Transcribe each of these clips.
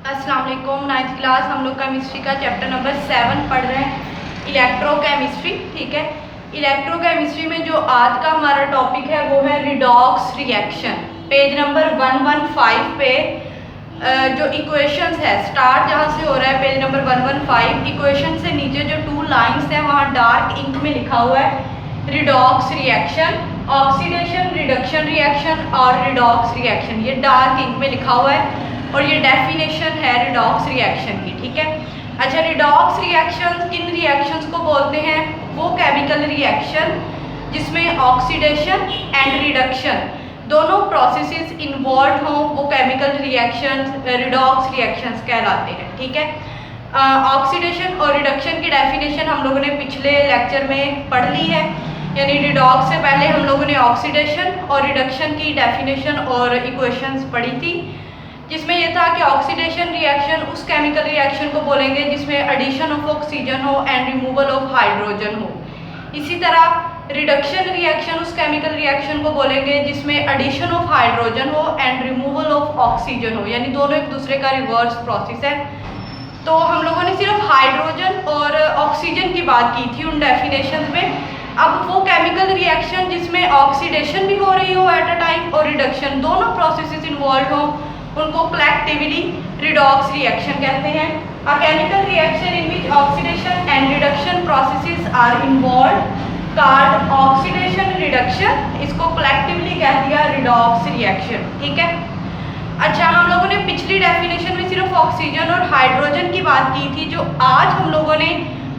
अस्सलाम वालेकुम। 9th class हम लोग केमिस्ट्री का चैप्टर नंबर 7 पढ़ रहे हैं, इलेक्ट्रोकेमिस्ट्री। ठीक है, इलेक्ट्रोकेमिस्ट्री में जो आज का हमारा टॉपिक है वो है रिडॉक्स रिएक्शन। पेज नंबर 115 पे जो इक्वेशंस है, स्टार्ट जहाँ से हो रहा है पेज नंबर 115, इक्वेशन से नीचे जो 2 लाइंस हैं वहाँ डार्क इंक में लिखा हुआ है redox reaction, oxidation reduction reaction और रिडॉक्स रिएक्शन। ये डार्क इंक में लिखा हुआ है और ये डेफिनेशन है रिडॉक्स रिएक्शन की। ठीक है, अच्छा, रिडॉक्स रिएक्शन किन रिएक्शंस को बोलते हैं? वो केमिकल रिएक्शन जिसमें ऑक्सीडेशन एंड रिडक्शन दोनों प्रोसेसेस इन्वॉल्व हों, वो केमिकल रिएक्शंस रिडॉक्स रिएक्शंस कहलाते हैं। ठीक है, ऑक्सीडेशन और रिडक्शन की डेफिनेशन हम लोगों ने पिछले लेक्चर में पढ़ ली है, यानी रिडॉक्स से पहले हम लोगों ने ऑक्सीडेशन और रिडक्शन की डेफिनेशन और इक्वेशंस पढ़ी थी, जिसमें यह था कि ऑक्सीडेशन रिएक्शन उस केमिकल रिएक्शन को बोलेंगे जिसमें एडिशन ऑफ ऑक्सीजन हो एंड रिमूवल ऑफ हाइड्रोजन हो। इसी तरह रिडक्शन रिएक्शन उस केमिकल रिएक्शन को बोलेंगे जिसमें एडिशन ऑफ हाइड्रोजन हो एंड रिमूवल ऑफ ऑक्सीजन हो, यानी दोनों एक दूसरे का रिवर्स प्रोसेस है। तो हम लोगों ने सिर्फ हाइड्रोजन और ऑक्सीजन की बात की थी उन डेफिनेशन में। अब वो केमिकल रिएक्शन जिसमें ऑक्सीडेशन भी हो रही हो एट अ टाइम और रिडक्शन दोनों प्रोसेसेस इन्वॉल्व हो, उनको कलेक्टिवली रिडॉक्स रिएक्शन कहते हैं। A chemical reaction in which oxidation and reduction processes are involved called oxidation reduction, इसको कलेक्टिवली कह दिया रिडॉक्स रिएक्शन। ठीक है, अच्छा, हम लोगों ने पिछली डेफिनेशन में सिर्फ ऑक्सीजन और हाइड्रोजन की बात की थी। जो आज हम लोगों ने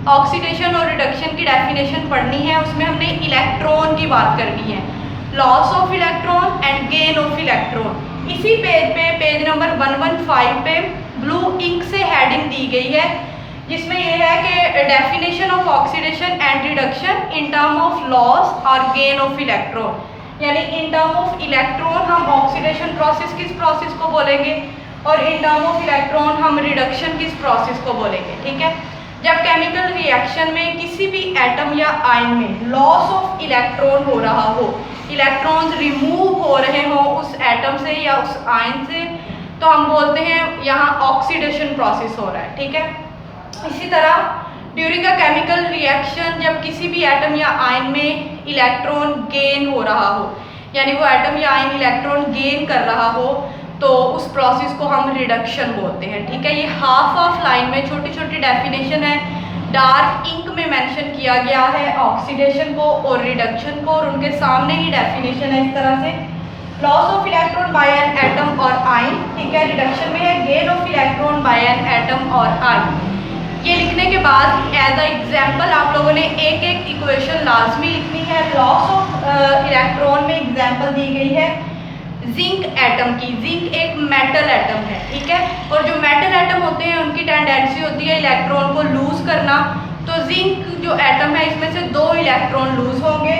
ऑक्सीडेशन और रिडक्शन की डेफिनेशन पढ़नी है उसमें हमने इलेक्ट्रॉन की बात करनी है, loss of electron and gain of electron. इसी पेज पे, पेज नंबर 115 पे ब्लू इंक से हेडिंग दी गई है, जिसमें यह है कि definition of oxidation and reduction in term of loss और गेन ऑफ इलेक्ट्रॉन, यानी इन टर्म ऑफ इलेक्ट्रॉन हम ऑक्सीडेशन प्रोसेस किस प्रोसेस को बोलेंगे और इन टर्म ऑफ इलेक्ट्रॉन हम रिडक्शन किस प्रोसेस को बोलेंगे। ठीक है, जब केमिकल रिएक्शन में किसी भी एटम या आयन में लॉस ऑफ इलेक्ट्रॉन हो रहा हो, इलेक्ट्रॉन्स रिमूव हो रहे हो उस एटम से या उस आयन से, तो हम बोलते हैं यहाँ ऑक्सीडेशन प्रोसेस हो रहा है। ठीक है, इसी तरह ड्यूरिंग अ केमिकल रिएक्शन जब किसी भी एटम या आयन में इलेक्ट्रॉन गेन हो रहा हो, यानी वो एटम या आयन इलेक्ट्रॉन गेन कर रहा हो, तो उस प्रोसेस को हम रिडक्शन बोलते हैं। ठीक है, ये हाफ लाइन में छोटी छोटी डेफिनेशन है, डार्क इंक में मेंशन किया गया है ऑक्सीडेशन को और रिडक्शन को, और उनके सामने ही डेफिनेशन है इस तरह से, loss of electron by an atom और आयन। ठीक है, रिडक्शन में है gain of electron by an atom और आयन। ये लिखने के बाद एज अ एग्जाम्पल आप लोगों ने एक एक इक्वेशन लाजमी लिखनी है। लॉस ऑफ इलेक्ट्रॉन में एग्जाम्पल दी गई है जिंक एटम की। जिंक एक मेटल एटम है। ठीक है, और जो मेटल एटम होते हैं उनकी टेंडेंसी होती है इलेक्ट्रॉन को लूज करना, तो जिंक जो एटम है इसमें से 2 इलेक्ट्रॉन लूज होंगे।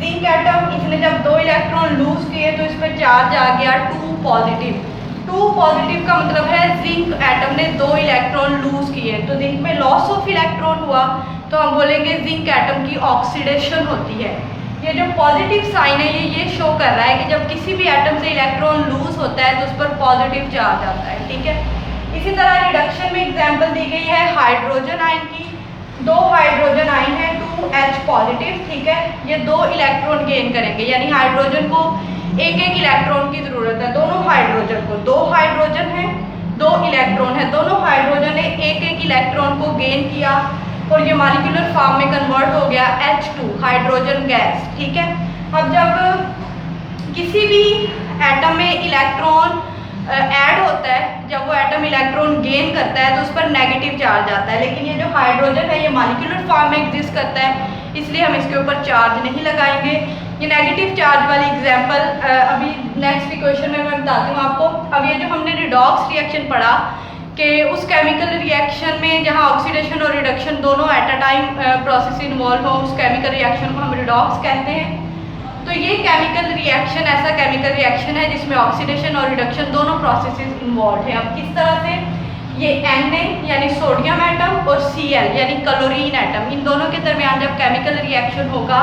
जिंक एटम, इसने जब 2 इलेक्ट्रॉन लूज किए तो इस पर चार्ज आ गया 2 पॉजिटिव। 2 पॉजिटिव का मतलब है जिंक एटम ने 2 इलेक्ट्रॉन लूज किए, तो जिंक में लॉस ऑफ इलेक्ट्रॉन हुआ, तो हम बोलेंगे जिंक एटम की ऑक्सीडेशन होती है। ये जो पॉजिटिव साइन है ये शो कर रहा है कि जब किसी भी एटम से इलेक्ट्रॉन लूज होता है तो उस पर पॉजिटिव चार्ज आता है। ठीक है, इसी तरह रिडक्शन में एग्जांपल दी गई है हाइड्रोजन आयन की। 2 हाइड्रोजन आयन है 2H पॉजिटिव। ठीक है, ये 2 इलेक्ट्रॉन गेन करेंगे, यानी हाइड्रोजन को एक एक इलेक्ट्रॉन की जरूरत है। दोनों हाइड्रोजन को, 2 हाइड्रोजन है 2 इलेक्ट्रॉन है, दोनों हाइड्रोजन ने एक एक इलेक्ट्रॉन को गेन किया और ये मॉलिक्यूलर फॉर्म में कन्वर्ट हो गया H2 हाइड्रोजन गैस। ठीक है, अब जब किसी भी एटम में इलेक्ट्रॉन ऐड होता है, जब वो एटम इलेक्ट्रॉन गेन करता है तो उस पर नेगेटिव चार्ज आता है, लेकिन ये जो हाइड्रोजन है ये मॉलिक्यूलर फॉर्म में एग्जिस्ट करता है, इसलिए हम इसके ऊपर चार्ज नहीं लगाएंगे। ये नेगेटिव चार्ज वाली एग्जांपल अभी नेक्स्ट इक्वेशन में मैं बताती हूँ आपको। अब ये जो हमने रिडॉक्स रिएक्शन पढ़ा कि उस केमिकल रिएक्शन में जहाँ ऑक्सीडेशन और रिडक्शन दोनों eight a time process involve हो, उस केमिकल रिएक्शन को हम रिडॉक्स कहते हैं। तो ये केमिकल रिएक्शन ऐसा केमिकल रिएक्शन है जिसमें ऑक्सीडेशन और रिडक्शन दोनों प्रोसेसेस इन्वॉल्व हैं। अब किस तरह से? ये Na यानी सोडियम एटम और Cl यानी क्लोरीन एटम, इन दोनों के दरमियान जब केमिकल रिएक्शन होगा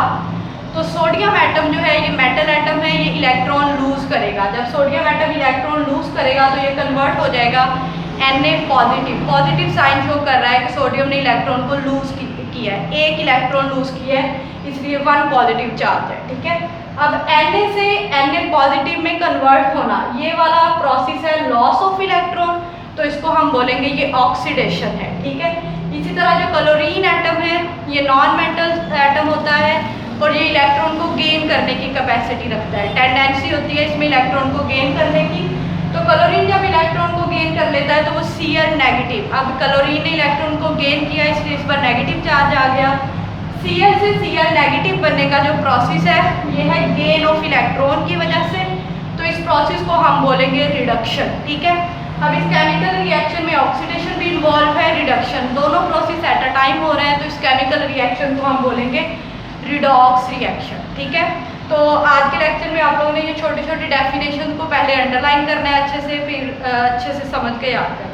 तो सोडियम एटम जो है ये मेटल एटम है, ये इलेक्ट्रॉन लूज करेगा। जब सोडियम एटम इलेक्ट्रॉन लूज करेगा तो ये कन्वर्ट हो जाएगा Na पॉजिटिव साइन शो कर रहा है कि सोडियम ने इलेक्ट्रॉन को लूज किया है, एक इलेक्ट्रॉन लूज किया है, इसलिए 1 पॉजिटिव चार्ज है, ठीक है। अब Na से Na पॉजिटिव में कन्वर्ट होना, ये वाला प्रोसेस है लॉस ऑफ इलेक्ट्रॉन, तो इसको हम बोलेंगे ये ऑक्सीडेशन है, ठीक है। इसी तरह जो क्लोरीन एटम है ये नॉन मेटल एटम होता है और ये इलेक्ट्रॉन को गेन करने की कैपेसिटी रखता है, टेंडेंसी होती है इसमें इलेक्ट्रॉन को गेन करने की। तो क्लोरीन जब इलेक्ट्रॉन को गेन कर लेता है तो वो Cl नेगेटिव, अब क्लोरीन ने इलेक्ट्रॉन को गेन किया इसलिए इस पर नेगेटिव चार्ज आ गया। Cl से Cl नेगेटिव बनने का जो प्रोसेस है ये है गेन ऑफ इलेक्ट्रॉन की वजह से, तो इस प्रोसेस को हम बोलेंगे रिडक्शन, ठीक है। अब इस केमिकल रिएक्शन में ऑक्सीडेशन भी इन्वॉल्व है, रिडक्शन, दोनों प्रोसेस एट अ टाइम हो रहे हैं, तो इस केमिकल रिएक्शन को हम बोलेंगे रिडॉक्स रिएक्शन, ठीक है। तो आज के लेक्चर में आप लोगों ने ये छोटी छोटी डेफिनेशन को पहले अंडरलाइन करना है अच्छे से, फिर अच्छे से समझ के याद करना है।